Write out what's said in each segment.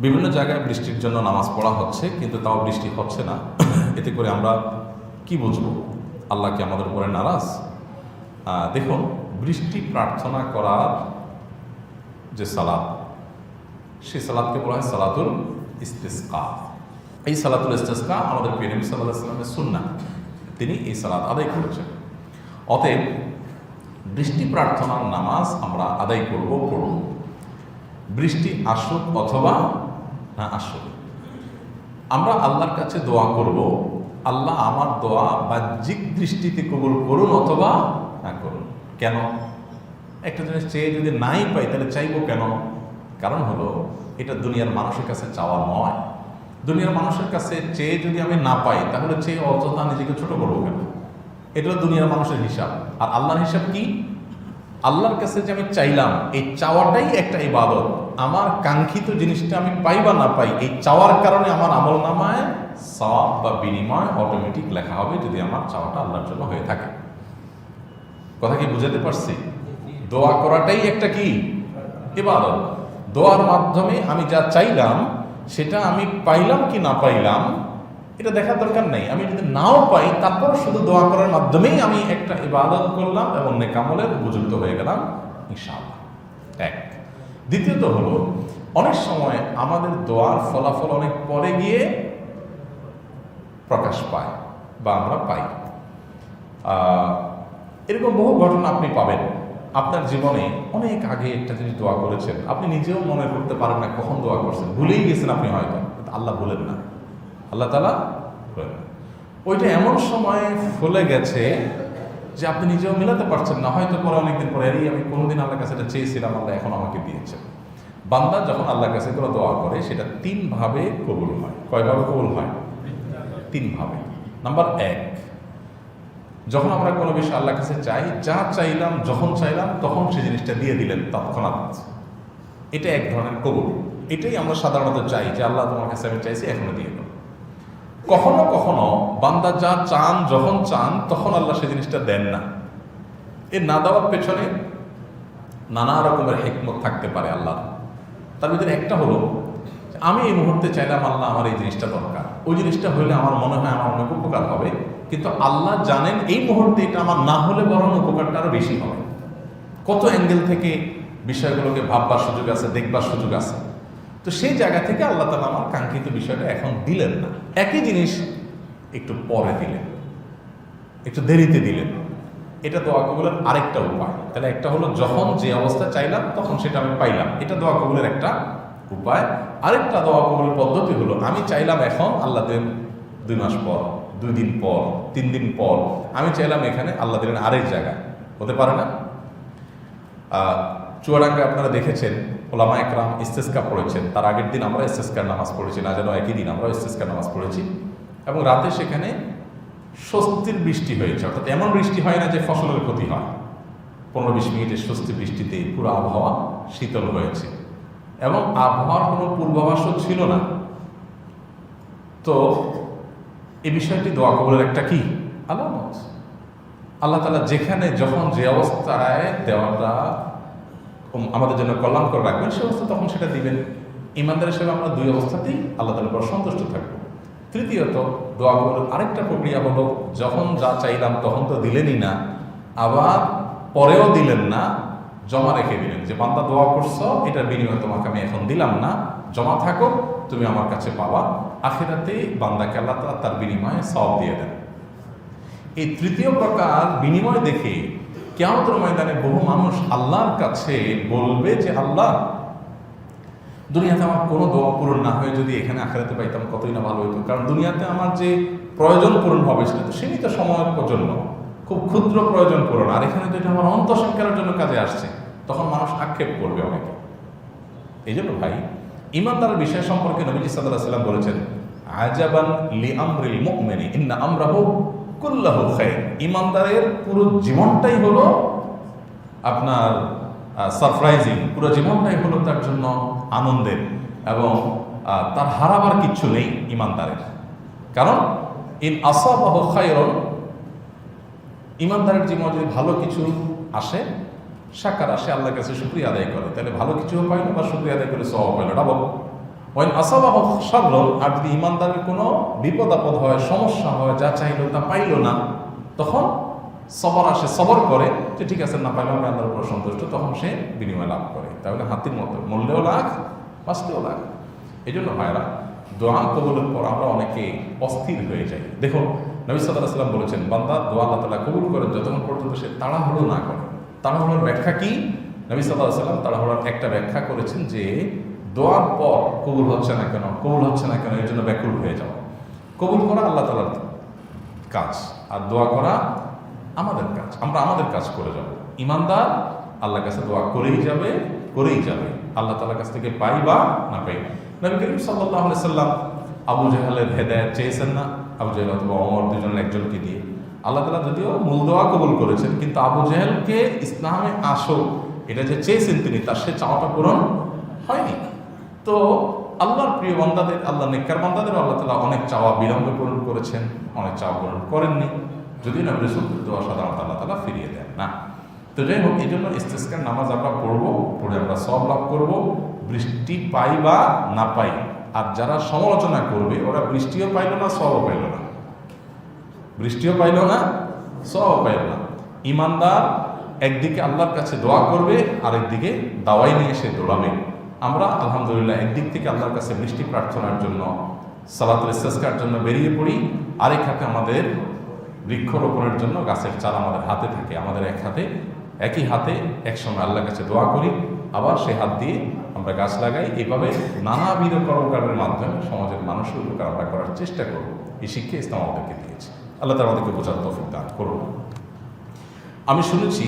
বিভিন্ন জায়গায় বৃষ্টির জন্য নামাজ পড়া হচ্ছে, কিন্তু তাও বৃষ্টি হচ্ছে না। এতে করে আমরা কি বুঝবো? আল্লাহ কি আমাদের উপরে নারাজ? দেখুন, বৃষ্টি প্রার্থনা করার যে সালাত, সেই সালাতকে বলা হয় সালাতুল ইস্তিসকা। এই সালাতুল ইস্তিসকা আমাদের প্রিয় নবী সাল্লাল্লাহু আলাইহি ওয়াসাল্লামের সুন্নাহ, তিনি এই সালাত আদায় করেছেন। অতএব বৃষ্টি প্রার্থনার নামাজ আমরা আদায় পড়ব। বৃষ্টি আসুক অথবা না আসুক, আমরা আল্লাহর কাছে দোয়া করব, আল্লাহ আমার দোয়া বাহ্যিক দৃষ্টিতে কবুল করুন অথবা না করুন। কেন? একটা জিনিস চেয়ে যদি নাই পাই তাহলে চাইবো কেন? কারণ হলো, এটা দুনিয়ার মানুষের কাছে চাওয়া নয়। দুনিয়ার মানুষের কাছে চেয়ে যদি আমি না পাই তাহলে চেয়ে অযথা নিজেকে ছোট করবো কেন? এটা হলো দুনিয়ার মানুষের হিসাব। আর আল্লাহর হিসাব কি? আল্লাহর কাছে যে আমি চাইলাম, এই চাওয়াটাই একটা ইবাদত। আমার কাঙ্ক্ষিত জিনিসটা আমি পাই বা না পাই, এই চাওয়ার কারণে আমার আমল নামায় সওয়াব বা বিনিময় অটোমেটিক লেখা হবে, যদি আমার চাওয়াটা আল্লাহর জন্য হয়ে থাকে। কথা কি বুঝাতে পারছি? দোয়া করাটাই একটা কি ইবাদত। দোয়ার মাধ্যমে আমি যা চাইলাম সেটা আমি পাইলাম কি না পাইলাম এটা দেখার দরকার নেই। আমি যদি নাও পাই তারপর শুধু দোয়া করার মাধ্যমেই আমি একটা ইবাদত করলাম এবং নেক আমলের উপযুক্ত হয়ে গেলাম ইনশাআল্লাহ। এক। দ্বিতীয়ত হলো, অনেক সময় আমাদের দোয়ার ফলাফল অনেক পরে গিয়ে প্রকাশ পায় বা আমরা পাই। এরকম বহু ঘটনা আপনি পাবেন। আপনার জীবনে অনেক আগে একটা জিনিস দোয়া করেছেন, আপনি নিজেও মনে করতে পারেন না কখন দোয়া করছেন, ভুলেই গেছেন আপনি হয়তো, আল্লাহ বলেন না, আল্লাহ তাআলা বলেন না। ওইটা এমন সময় ফলে গেছে যে আপনি নিজেও মিলাতে পারছেন না। হয়তো পরে অনেকদিন পরে, আমি কোনোদিন আল্লাহর কাছে এটা চেয়েছিলাম, আল্লাহ এখন আমাকে দিয়েছে। বান্দা যখন আল্লাহর কাছে কোনো দোয়া করে সেটা তিনভাবে কবুল হয়। কয়ভাবে কবুল হয়? তিনভাবে। নাম্বার এক, যখন আমরা কোনো বিষয় আল্লাহর কাছে চাই, যা চাইলাম যখন চাইলাম তখন সেই জিনিসটা দিয়ে দিলেন তৎক্ষণাৎ, এটা এক ধরনের কবুল। এটাই আমরা সাধারণত চাই যে আল্লাহ তোমার কাছে আমি চাইছি, এখনো দিয়ে দাও। কখনো কখনো বান্দা যা চান যখন চান তখন আল্লাহ সেই জিনিসটা দেন না। এর না দেওয়ার পেছনে নানা রকমের হিকমত থাকতে পারে আল্লাহ। তার ভিতরে একটা হলো, আমি এই মুহূর্তে চাইলাম আল্লাহ আমার এই জিনিসটা দরকার, ওই জিনিসটা হলে আমার মনে হয় আমার অনেক উপকার হবে, কিন্তু আল্লাহ জানেন এই মুহূর্তে এটা আমার না হলে বরং উপকারটা আরো বেশি হবে। কত অ্যাঙ্গেল থেকে বিষয়গুলোকে ভাববার সুযোগ আছে, দেখবার সুযোগ আছে। তো সেই জায়গা থেকে আল্লাহ তাআলা আমার কাঙ্ক্ষিত বিষয়টা এখন দিলেন না, একই জিনিস একটু পরে দিলেন, একটু দেরিতে দিলেন। এটা দোয়া কবুলের আরেকটা উপায়। তাহলে একটা হলো, যখন যে অবস্থা চাইলাম তখন সেটা আমি পাইলাম, এটা দোয়া কবুলের একটা উপায়। আরেকটা দোয়া কবুলের পদ্ধতি হলো, আমি চাইলাম এখন, আল্লাহ দেন 2 মাস পর, 2 দিন পর, 3 দিন পর। আমি চাইলাম এখানে, আল্লাহ দিলেন আরেক জায়গায়। হতে পারে না? চুয়াডাঙ্গায় আপনারা দেখেছেন ওলামা একরাম ইস্তেসকা পড়েছেন, তার আগের দিন আমরা ইস্তেসকার নামাজ পড়েছি, না যেন একই দিন আমরা ইস্তেসকার নামাজ পড়েছি, এবং রাতে সেখানে স্বস্তির বৃষ্টি হয়েছে। অর্থাৎ এমন বৃষ্টি হয় না যে ফসলের ক্ষতি হয়। 15-20 মিনিটের স্বস্তি বৃষ্টিতে পুরো আবহাওয়া শীতল হয়েছে এবং আবহাওয়ার কোনো পূর্বাভাসও ছিল না। তো এই বিষয়টি দোয়া কবুলের একটা কি আলামত। আল্লাহ তাআলা যেখানে যখন যে অবস্থায় দেওয়াটা আমাদের জন্য কল্যাণ করে রাখবেন, সে অবস্থা তখন সেটা দিবেন। ইমানদার হিসেবে আমরা 2 অবস্থাতেই আল্লাহ তাআলার উপর সন্তুষ্ট থাকবো। তৃতীয়ত, দোয়া কবুলের আরেকটা প্রক্রিয়া হলো, যখন যা চাইলাম তখন তো দিলেনই না, আবার পরেও দিলেন না, জমা রেখে দিলেন যে বান্দা দোয়া করছো, এটার বিনিময়ে তোমাকে আমি এখন দিলাম না, জমা থাকো, তুমি আমার কাছে পাবা। আখিরাতে বান্দাকে আল্লাহ তাআলা তার বিনিময়ে সওয়াব দিয়ে দেন। এই তৃতীয় প্রকার বিনিময় দেখে কিয়ামতের ময়দানে বহু মানুষ আল্লাহর কাছে বলবে যে, আল্লাহ, দুনিয়াতে আমার কোনো দোয়া পূরণ না হয়ে যদি এখানে আখিরাতে পাইতাম কতই না ভালো হইতো। কারণ দুনিয়াতে আমার যে প্রয়োজন পূরণ হবে সেটা তো সীমিত সময়ের জন্য, খুব ক্ষুদ্র প্রয়োজন পূরণ, আর এখানে তো এটা আমার অন্তঃসংস্কারের জন্য কাজে আসছে। তখন মানুষ আক্ষেপ করবে অনেকে। এই জন্য ভাই, ঈমানদারের বিষয় সম্পর্কে নবীজি সাল্লাল্লাহু আলাইহি ওয়াসাল্লাম বলেছেন, আজাবান লিআমরিল মুমিনি ইন্না আমরাহু কুল্লাহু খায়র। ঈমানদারের পুরো জীবনটাই হলো আপনার সারপ্রাইজিং, পুরো জীবনটাই হলো তার জন্য আনন্দের, এবং তার হারাবার কিচ্ছু নেই ঈমানদারের। কারণ ইন আসাবাহু খায়রুন, ঈমানদারের জীবনে যদি ভালো কিছু আসে, শাকার আসে, আল্লাহর কাছে শুকরিয়া আদায় করে, তাহলে ভালো কিছুও পাইল বা শুকরিয়া আদায় করে সওয়াব পাইল, ডাবল। ওয়াইন আসাবাহু শাররুন, আর যদি ইমানদারের কোনো বিপদ আপদ হয়, সমস্যা হয়, যা চাইলো তা পাইলো না, তখন সবর আসে, সবর করে যে ঠিক আছে, না পাইলেও আমি আল্লাহর উপর সন্তুষ্ট, তখন সে বিনিময় লাভ করে। তাহলে হাতির মতো মূল্যেও লাখ, বাঁচতেও লাখ। এই জন্য ভাইরা, দোয়া কবুলের পর আমরা অনেকে অস্থির হয়ে যাই। দেখুন, নবী সাল্লাল্লাহু আলাইহি ওয়াসাল্লাম বলেছেন, বান্দা দোয়া আল্লাহ তাআলা কবুল করেন যতক্ষণ পর্যন্ত সে তাড়াহুড়ো না করে। তাড়াহুড়োর ব্যাখ্যা কি? নবী সাল্লাল্লাহু আলাইহি ওয়াসাল্লাম তাড়াহুড়োর একটা ব্যাখ্যা করেছেন যে দোয়ার পর কবুল হচ্ছে না কেন, কবুল হচ্ছে না কেন, এর জন্য ব্যাকুল হয়ে যাওয়া। কবুল করা আল্লাহ তাআলার কাজ, আর দোয়া করা আমাদের কাজ। আমরা আমাদের কাজ করে যাব। ইমানদার আল্লাহর কাছে দোয়া করেই যাবে, করেই যাবে, আল্লাহ তাআলার কাছ থেকে পাই বা না পাই। নবী করিম সাল্লাল্লাহু আলাইহি সাল্লাম আবু জাহেলের হেদায়েত চেয়েছেন না? আবু জাহেল অথবা ওমর, দুজনের একজনকে দিয়ে আল্লাহ তাআলা যদিও মূল দোয়া কবুল করেছেন, কিন্তু আবু জাহেলকে ইসলামে আসো এটা যে চেয়েছেন তিনি, তার সে চাওয়াটা পূরণ হয়নি। তো আল্লাহর প্রিয় বান্দাদের, আল্লাহ নেককার বান্দাদের আল্লাহ তাআলা অনেক চাওয়া বিলম্বে পূরণ করেছেন, অনেক চাওয়া পূরণ করেননি। যদিও নবী রাসূলের দোয়া সাধারণত আল্লাহ তাআলা ফিরিয়ে দেন না। তো যাই হোক, এই জন্য ইস্তিসকার নামাজ আমরা পড়বো, পড়ে আমরা সওয়াব লাভ করবো, বৃষ্টি পাই বা না পাই। আর যারা সমালোচনা করবে ওরা বৃষ্টিও পাইল না, সওয়াবও পাইল না, বৃষ্টিও পাইল না, সওয়াবও পাইল না। ইমানদার একদিকে আল্লাহর কাছে দোয়া করবে, আরেকদিকে দাওয়াই নিয়ে সে দৌড়াবে। আমরা আলহামদুলিল্লাহ একদিক থেকে আল্লাহর কাছে বৃষ্টি প্রার্থনার জন্য, সালাতুল ইস্তিসকার জন্য বেরিয়ে পড়ি, আরেক হাতে আমাদের বৃক্ষরোপণের জন্য গাছের চারা আমাদের হাতে থাকে। আমাদের একই হাতে একসঙ্গে আল্লাহর কাছে দোয়া করি, আবার সে হাত দিয়ে আমরা গাছ লাগাই। এভাবে নানাবিধ কর্মকাণ্ডের মাধ্যমে সমাজের মানুষের উপকার আমরা করার চেষ্টা করব। এই শিক্ষা ইসলাম আমাদেরকে দিয়েছে। আল্লাহ তাআলা আমাদেরকে বোঝার তৌফিক দান করুন। আমি শুনেছি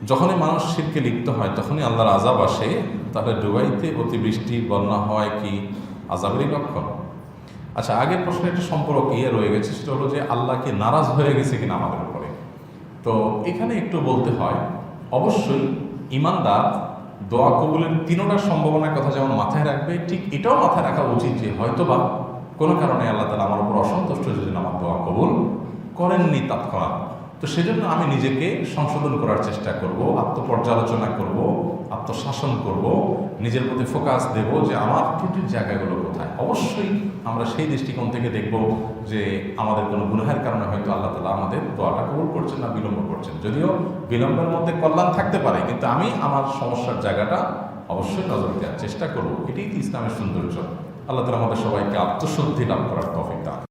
যখনই মানুষ শিরকে লিপ্ত হয় তখনই আল্লাহর আযাব আসে। তাহলে দুবাইতে অতিবৃষ্টি, বন্যা হয় কি আযাবেরই লক্ষণ? আচ্ছা, আগের প্রশ্নের একটা সম্পর্ক রয়ে গেছে, সেটা হলো যে আল্লাহকে নারাজ হয়ে গেছে কিনা আমাদের উপরে। তো এখানে একটু বলতে হয়, অবশ্যই ইমানদার দোয়া কবুলের তিনটার সম্ভাবনার কথা যেমন মাথায় রাখবে, ঠিক এটাও মাথায় রাখা উচিত যে হয়তোবা কোনো কারণে আল্লাহ তাআলা আমার উপর অসন্তুষ্ট, যদি আমার দোয়া কবুল করেননি তৎক্ষণাৎ। তো সেজন্য আমি নিজেকে সংশোধন করার চেষ্টা করব, আত্মপর্যালোচনা করব, আত্মশাসন করব, নিজের প্রতি ফোকাস দেব যে আমার ত্রুটির জায়গাগুলো কোথায়। অবশ্যই আমরা সেই দৃষ্টিকোণ থেকে দেখব যে আমাদের কোনো গুনাহের কারণে হয়তো আল্লাহ তাআলা আমাদের দোয়াটা কবুল করছেন না, বিলম্ব করছেন। যদিও বিলম্বের মধ্যে কল্যাণ থাকতে পারে, কিন্তু আমি আমার সমস্যার জায়গাটা অবশ্যই নজর দেওয়ার চেষ্টা করব। এটাই ইসলামের সৌন্দর্য। আল্লাহ তাআলা আমাদের সবাইকে আত্মশুদ্ধি লাভ করার তৌফিক দান।